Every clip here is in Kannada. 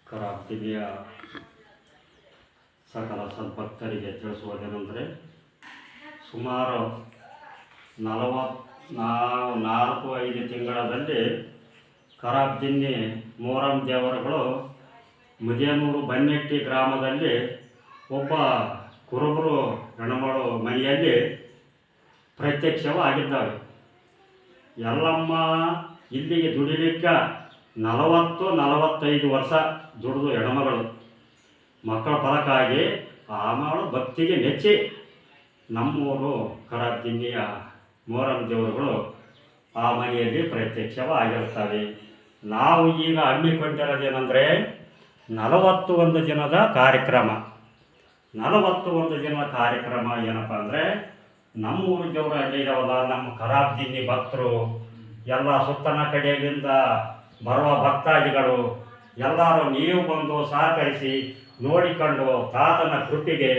ಕರಾಬ್ದಿವಿಯ ಸಕಲ ಸದ್ಭಕ್ತರಿಗೆ ತಿಳಿಸುವುದೇನೆಂದರೆ, ಸುಮಾರು 4-5 ತಿಂಗಳಲ್ಲಿ ಕರಾಬ್ದಿನ್ನಿ ಮೊಹರಂ ದೇವರುಗಳು ಮುದೇನೂರು ಬನ್ನೆಟ್ಟಿ ಗ್ರಾಮದಲ್ಲಿ ಒಬ್ಬ ಕುರುಬರು ಹೆಣ್ಣುಮಗಳು ಮನೆಯಲ್ಲಿ ಪ್ರತ್ಯಕ್ಷವಾಗಿದ್ದಾವೆ. ಎಲ್ಲಮ್ಮ ಇಲ್ಲಿಗೆ ದುಡಿಲಿಕ್ಕೆ 40-45 ವರ್ಷ ದುಡಿದು ಹೆಣ್ಮಗಳು ಮಕ್ಕಳ ಫಲಕ್ಕಾಗಿ ಆಮೇಲೆ ಭಕ್ತಿಗೆ ಮೆಚ್ಚಿ ನಮ್ಮೂರು ಕರಾಬ್ದಿನ್ನಿಯ ಮೊಹರಂ ದೇವರುಗಳು ಆ ಮನೆಯಲ್ಲಿ ಪ್ರತ್ಯಕ್ಷವಾಗಿರ್ತವೆ. ನಾವು ಈಗ ಹಮ್ಮಿಕೊಂಡಿರೋದೇನೆಂದರೆ 41 ದಿನದ ಕಾರ್ಯಕ್ರಮ. 41 ದಿನದ ಕಾರ್ಯಕ್ರಮ ಏನಪ್ಪ ಅಂದರೆ, ನಮ್ಮೂರು ದೇವರು ಅಲ್ಲಿ ಇದಾವಲ್ಲ, ನಮ್ಮ ಕರಾಬ್ದಿನ್ನಿ ಭಕ್ತರು ಎಲ್ಲ ಸುತ್ತನ ಕಡೆಯಿಂದ ಬರುವ ಭಕ್ತಾದಿಗಳು ಎಲ್ಲರೂ ನೀವು ಬಂದು ಸಹಕರಿಸಿ ನೋಡಿಕೊಂಡು ತಾತನ ಕೃಪೆಗೆ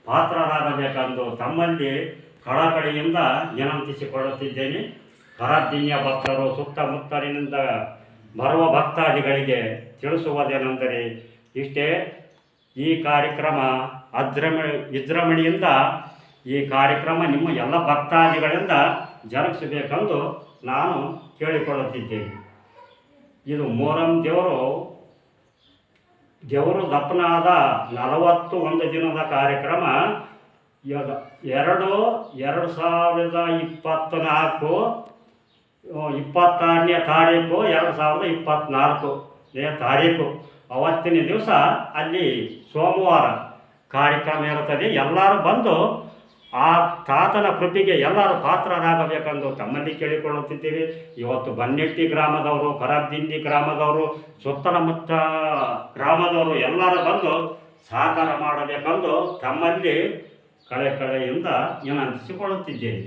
ಪಾತ್ರರಾಗಬೇಕೆಂದು ತಮ್ಮಲ್ಲಿ ಕಳಕಳಿಯಿಂದ ವಿನಂತಿಸಿಕೊಳ್ಳುತ್ತಿದ್ದೇನೆ. ಕರಾಬ್ದಿನ್ನಿಯ ಭಕ್ತರು ಸುತ್ತಮುತ್ತಲಿನಿಂದ ಬರುವ ಭಕ್ತಾದಿಗಳಿಗೆ ತಿಳಿಸುವುದೇನೆಂದರೆ ಇಷ್ಟೇ. ಈ ಕಾರ್ಯಕ್ರಮ ವಿಜೃಂಭಣೆಯಿಂದ ಈ ಕಾರ್ಯಕ್ರಮ ನಿಮ್ಮ ಎಲ್ಲ ಭಕ್ತಾದಿಗಳಿಂದ ಜರುಗಿಸಬೇಕೆಂದು ನಾನು ಕೇಳಿಕೊಳ್ಳುತ್ತಿದ್ದೇನೆ. ಇದು ಮೊಹರಂ ದೇವರು ದಪ್ಪನಾದ 41 ದಿನದ ಕಾರ್ಯಕ್ರಮ. 2024 26ನೇ ತಾರೀಕು 2024ನೇ ತಾರೀಕು ಅವತ್ತಿನ ದಿವಸ ಅಲ್ಲಿ ಸೋಮವಾರ ಕಾರ್ಯಕ್ರಮ ಇರುತ್ತದೆ. ಎಲ್ಲರೂ ಬಂದು ಆ ತಾತನ ಕೃಪೆಗೆ ಎಲ್ಲರೂ ಪಾತ್ರರಾಗಬೇಕೆಂದು ತಮ್ಮಲ್ಲಿ ಕೇಳಿಕೊಳ್ಳುತ್ತಿದ್ದೇವೆ. ಇವತ್ತು ಬನ್ನೆಟ್ಟಿ ಗ್ರಾಮದವರು, ಕರಾಬ್ದಿನ್ನಿ ಗ್ರಾಮದವರು, ಸುತ್ತಮುತ್ತ ಗ್ರಾಮದವರು ಎಲ್ಲರೂ ಬಂದು ಸಹಕಾರ ಮಾಡಬೇಕೆಂದು ತಮ್ಮಲ್ಲಿ ಕಳೆಯಿಂದ ವಿನಂತಿಸಿಕೊಳ್ಳುತ್ತಿದ್ದೇನೆ.